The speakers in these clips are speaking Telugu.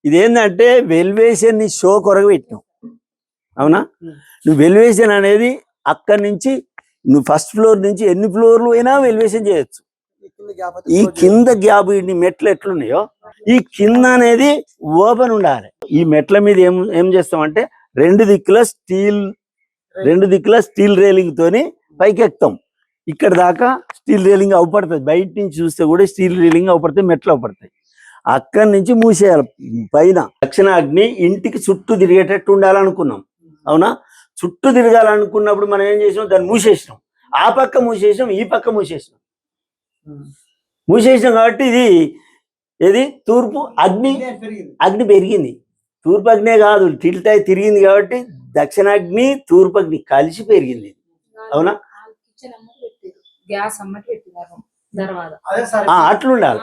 ఇదేంటంటే వెల్వేషన్ ని షో కొరకు పెట్టినావు. అవునా? నువ్వు వెల్వేషన్ అనేది అక్కడి నుంచి నువ్వు ఫస్ట్ ఫ్లోర్ నుంచి ఎన్ని ఫ్లోర్లు అయినా వెల్వేషన్ చేయొచ్చు. ఈ కింద గ్యాప్ ఈ మెట్లు ఎట్లున్నాయో ఈ కింద అనేది ఓపెన్ ఉండాలి. ఈ మెట్ల మీద ఏం చేస్తామంటే రెండు దిక్కుల స్టీల్ రైలింగ్ తోని పైకి ఎక్కుతాం. ఇక్కడ దాకా స్టీల్ రైలింగ్ అవపడుతుంది. బయట నుంచి చూస్తే కూడా స్టీల్ రైలింగ్ అవపడతాయి, మెట్లు అవపడతాయి. అక్కడి నుంచి మూసేయాలి. పైన దక్షిణాగ్ని ఇంటికి చుట్టూ తిరిగేటట్టు ఉండాలనుకున్నాం. అవునా? చుట్టూ తిరగాలనుకున్నప్పుడు మనం ఏం చేసినాం, దాన్ని మూసేసినాం. ఆ పక్క మూసేసినాం, ఈ పక్క మూసేసినాం కాబట్టి ఇది తూర్పు అగ్ని పెరిగింది. తూర్పు అగ్నే కాదు, టిల్ట్ అయి తిరిగింది కాబట్టి దక్షిణాగ్ని తూర్పు అగ్ని కలిసి పెరిగింది. అవునా? అట్లుండాలి.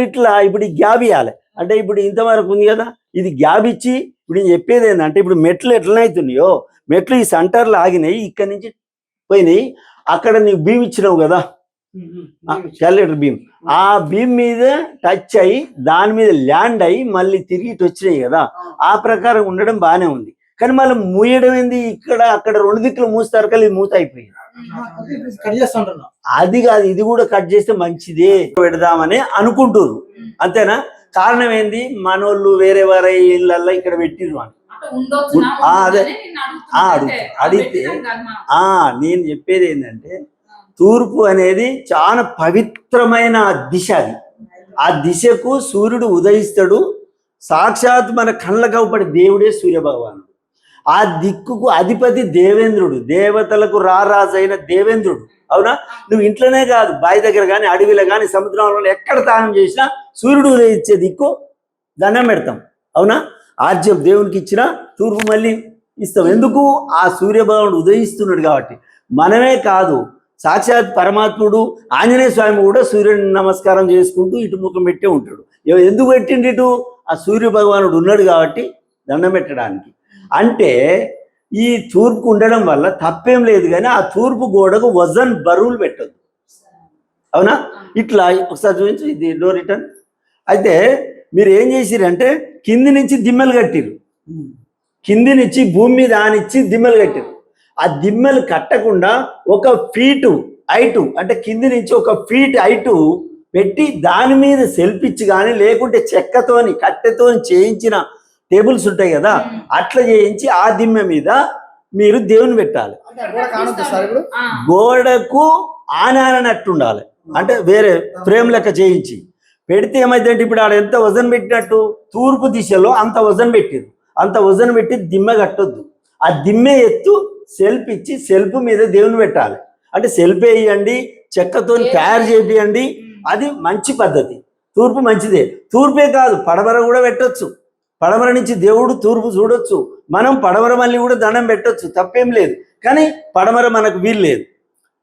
ఇట్లా ఇప్పుడు గ్యాప్ ఇవ్వాలి. అంటే ఇప్పుడు ఇంతవరకు ఉంది కదా, ఇది గ్యాప్ ఇచ్చి ఇప్పుడు నేను చెప్పేది ఏంటంటే ఇప్పుడు మెట్లు ఎట్లనైతున్నాయో మెట్లు ఈ సెంటర్లో ఆగినాయి, ఇక్కడి నుంచి పోయినాయి. అక్కడ నీకు బీమ్ ఇచ్చినావు కదా, క్యాలిక్యులేటర్ బీమ్, ఆ బీమ్ మీద టచ్ అయ్యి దాని మీద ల్యాండ్ అయ్యి మళ్ళీ తిరిగి ఇటు వచ్చినాయి కదా. ఆ ప్రకారం ఉండడం బాగానే ఉంది. కానీ మళ్ళీ మూయడం ఏంది, ఇక్కడ అక్కడ రెండు దిక్కులు మూస్తారు కదా, ఇది మూత అయిపోయింది. అది కాదు, ఇది కూడా కట్ చేస్తే మంచిదే పెడదామని అనుకుంటున్నారు. అంతేనా? కారణం ఏంది, మనోళ్ళు వేరే వేరే ఇళ్ళల్లో ఇక్కడ పెట్టిర్రు అని అదే అడిగితే నేను చెప్పేది ఏంటంటే తూర్పు అనేది చాలా పవిత్రమైన దిశ. అది ఆ దిశకు సూర్యుడు ఉదయిస్తాడు. సాక్షాత్ మన కళ్ళకు అవపడే దేవుడే సూర్యభగవానుడు. ఆ దిక్కుకు అధిపతి దేవేంద్రుడు, దేవతలకు రారాజైన దేవేంద్రుడు. అవునా? నువ్వు ఇంట్లోనే కాదు, బావి దగ్గర కానీ అడవిలో కానీ సముద్రంలో ఎక్కడ తానం చేసినా సూర్యుడు ఉదయించే దిక్కు దండం పెడతాం. అవునా? ఆర్జ్యం దేవునికి ఇచ్చిన తూర్పు మళ్ళీ ఇస్తాం. ఎందుకు? ఆ సూర్యభగవానుడు ఉదయిస్తున్నాడు కాబట్టి. మనమే కాదు, సాక్షాత్ పరమాత్ముడు ఆంజనేయ స్వామి కూడా సూర్యుని నమస్కారం చేసుకుంటూ ఇటు ముఖం పెట్టే ఉంటాడు. ఎందుకు పెట్టిండి ఇటు? ఆ సూర్య భగవానుడు ఉన్నాడు కాబట్టి దండం పెట్టడానికి. అంటే ఈ తూర్పు ఉండడం వల్ల తప్పేం లేదు, కానీ ఆ తూర్పు గోడకు వజన్ బరువులు పెట్టద్దు. అవునా? ఇట్లా ఒకసారి చూపించు, ఇది డో రిటర్న్. అయితే మీరు ఏం చేసిరంటే కింది నుంచి దిమ్మలు కట్టిరు, కింది నుంచి భూమి మీద ఆనిచ్చి దిమ్మలు కట్టిరు. ఆ దిమ్మలు కట్టకుండా 1 ఫీటు హైటు, అంటే కింది నుంచి 1 ఫీట్ హైటు పెట్టి దాని మీద సెల్ఫ్ ఇచ్చి కానీ లేకుంటే చెక్కతోని కట్టెతోని చేయించిన టేబుల్స్ ఉంటాయి కదా, అట్లా చేయించి ఆ దిమ్మ మీద మీరు దేవుని పెట్టాలి. గోడకు ఆననట్టు ఉండాలి. అంటే వేరే ఫ్రేమ్ లెక్క చేయించి పెడితే ఏమైందంటే ఇప్పుడు ఆడ ఎంత వజన్ పెట్టినట్టు తూర్పు దిశలో అంత వజన్ పెట్టిరు. అంత వజన్ పెట్టి దిమ్మ కట్టొద్దు. ఆ దిమ్మె ఎత్తు సెల్ఫ్ ఇచ్చి సెల్ఫ్ మీద దేవుని పెట్టాలి. అంటే సెల్ఫ్ వేయండి, చెక్కతో తయారు చేయండి, అది మంచి పద్ధతి. తూర్పు మంచిదే. తూర్పే కాదు, పడమర కూడా పెట్టొచ్చు. పడమర నుంచి దేవుడు తూర్పు చూడొచ్చు. మనం పడమర మళ్ళీ కూడా దండం పెట్టొచ్చు, తప్పేం లేదు. కానీ పడమర మనకు వీలు లేదు.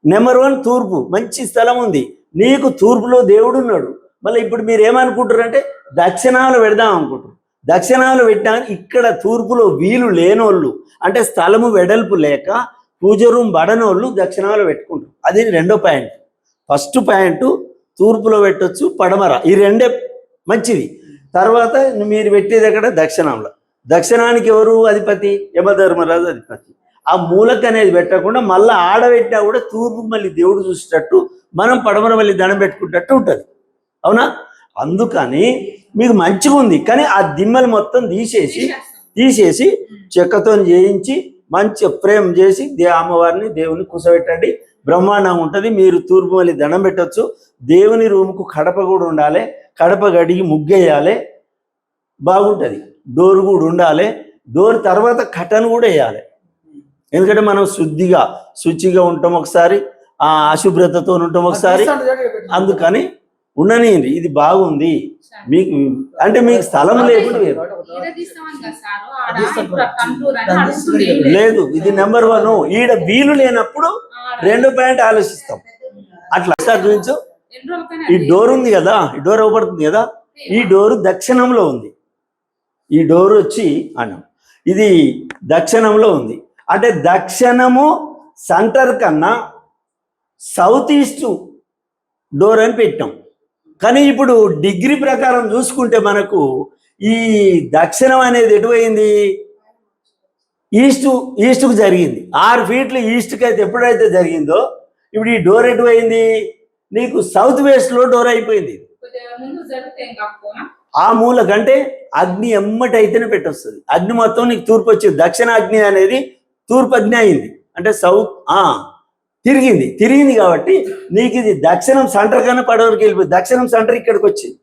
నెంబర్ 1 తూర్పు మంచి స్థలం ఉంది, నీకు తూర్పులో దేవుడు ఉన్నాడు. మళ్ళీ ఇప్పుడు మీరు ఏమనుకుంటారంటే దక్షిణాలు పెడదాం అనుకుంటారు. దక్షిణాలు పెట్టా ఇక్కడ తూర్పులో వీలు లేనోళ్ళు, అంటే స్థలము వెడల్పు లేక పూజ రూమ్ బడనోళ్ళు దక్షిణాలు పెట్టుకుంటారు. అది 2వ పాయింట్. ఫస్ట్ పాయింట్ తూర్పులో పెట్టొచ్చు, పడమర, ఈ 2 మంచిది. తర్వాత మీరు పెట్టేది ఎక్కడ? దక్షిణంలో. దక్షిణానికి ఎవరు అధిపతి? యమధర్మరాజు అధిపతి. ఆ మూలక అనేది పెట్టకుండా మళ్ళీ ఆడబెట్టినా కూడా తూర్పు మళ్ళీ దేవుడు చూసేటట్టు, మనం పడమర మళ్ళీ దండం పెట్టుకునేటట్టు ఉంటుంది. అవునా? అందుకని మీకు మంచిగా ఉంది. కానీ ఆ దిమ్మలు మొత్తం తీసేసి చెక్కతో చేయించి మంచి ఫ్రేమ్ చేసి అమ్మవారిని దేవుని కూర్చోబెట్టండి, బ్రహ్మాండంగా ఉంటుంది. మీరు తూర్పు మళ్ళీ దండం పెట్టచ్చు. దేవుని రూముకు కడప కూడా ఉండాలి, కడప గడిగి ముగ్గేయాలి, బాగుంటుంది. డోర్ కూడా ఉండాలి. డోర్ తర్వాత కటన్ కూడా వేయాలి. ఎందుకంటే మనం శుచిగా ఉంటాం ఒకసారి, అశుభ్రతతో ఉంటాం ఒకసారి. అందుకని ఉండనియండి. ఇది బాగుంది మీకు, అంటే మీకు స్థలం లేకుండా లేదు. ఇది నెంబర్ 1. ఈడ వీలు లేనప్పుడు 2వ పాయింట్ ఆలోచిస్తాం. అట్లా చూపించు. ఈ డోర్ ఉంది కదా, ఈ డోర్ అవపడుతుంది కదా, ఈ డోరు దక్షిణంలో ఉంది. ఈ డోర్ వచ్చి ఇది దక్షిణంలో ఉంది. అంటే దక్షిణము సెంటర్ కన్నా సౌత్ ఈస్ట్ డోర్ అని పెట్టాం. కానీ ఇప్పుడు డిగ్రీ ప్రకారం చూసుకుంటే మనకు ఈ దక్షిణం అనేది ఎటుపోయింది, ఈస్ట్కు జరిగింది. 6 ఫీట్లు ఈస్ట్కి అయితే ఎప్పుడైతే జరిగిందో ఇప్పుడు ఈ డోర్ ఎటుపోయింది, నీకు సౌత్ వెస్ట్లో డోర్ అయిపోయింది. ఆ మూల కంటే అగ్ని ఎమ్మటైతేనే పెట్టొస్తుంది. అగ్ని మొత్తం నీకు తూర్పు వచ్చింది. దక్షిణ అగ్ని అనేది తూర్పు అగ్ని అయింది, అంటే సౌత్ తిరిగింది కాబట్టి నీకు ఇది దక్షిణం సెంటర్ కన్నా పడవరకు వెళ్ళిపోయింది. దక్షిణం సెంటర్ ఇక్కడికి వచ్చింది.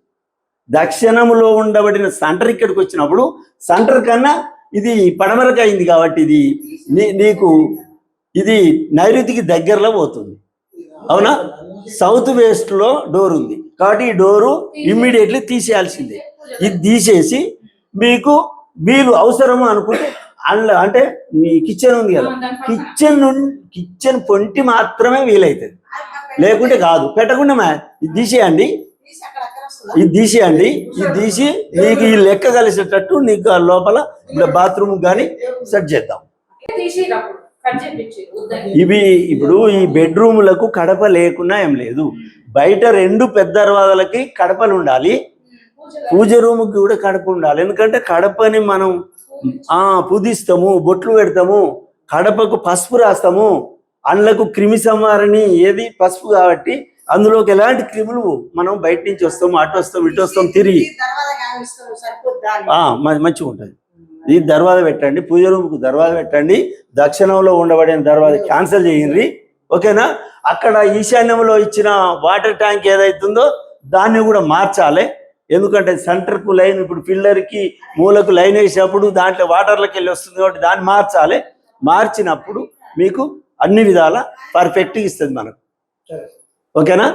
దక్షిణంలో ఉండబడిన సెంటర్ ఇక్కడికి వచ్చినప్పుడు సెంటర్ కన్నా ఇది పడమరకు అయింది కాబట్టి ఇది నీకు ఇది నైరుతికి దగ్గరలో పోతుంది. అవునా? సౌత్ వెస్ట్లో డోర్ ఉంది కాబట్టి ఈ డోరు ఇమ్మీడియట్లీ తీసేయాల్సిందే. ఇది తీసేసి మీకు వీలు అవసరము అనుకుంటే అందులో అంటే మీ కిచెన్ ఉంది కదా, కిచెన్ పొంటి మాత్రమే వీలవుతుంది, లేకుంటే కాదు. పెట్టకుండా ఇది తీసేయండి, ఇది తీసి నీకు ఈ లెక్క కలిసేటట్టు నీకు లోపల బాత్రూమ్ కానీ సెట్ చేద్దాం. ఇవి ఇప్పుడు ఈ బెడ్రూమ్లకు కడప లేకున్నా ఏం లేదు. బయట 2 పెద్ద దర్వాజాలకి కడపలు ఉండాలి, పూజ రూమ్కి కూడా కడప ఉండాలి. ఎందుకంటే కడపని మనం పూజిస్తాము, బొట్లు పెడతాము, కడపకు పసుపు రాస్తాము. అందులకు క్రిమి సంహారణి ఏది పసుపు కాబట్టి అందులోకి ఎలాంటి క్రిములు మనం బయట నుంచి వస్తాము, అటు వస్తాం ఇటు వస్తాం తిరిగి మంచిగా ఉంటుంది. ఈ దర్వాజా పెట్టండి, పూజ రూమ్కు దర్వాజా పెట్టండి. దక్షిణంలో ఉండబడిన దర్వాజా క్యాన్సిల్ చేయండి, ఓకేనా? అక్కడ ఈశాన్యంలో ఇచ్చిన వాటర్ ట్యాంక్ ఏదైతుందో దాన్ని కూడా మార్చాలి. ఎందుకంటే సెంటర్కు లైన్ ఇప్పుడు పిల్లర్కి మూలకు లైన్ వేసినప్పుడు దాంట్లో వాటర్లోకి వెళ్ళి వస్తుంది కాబట్టి దాన్ని మార్చాలి. మార్చినప్పుడు మీకు అన్ని విధాల పర్ఫెక్ట్గా ఇస్తుంది మనకు, ఓకేనా?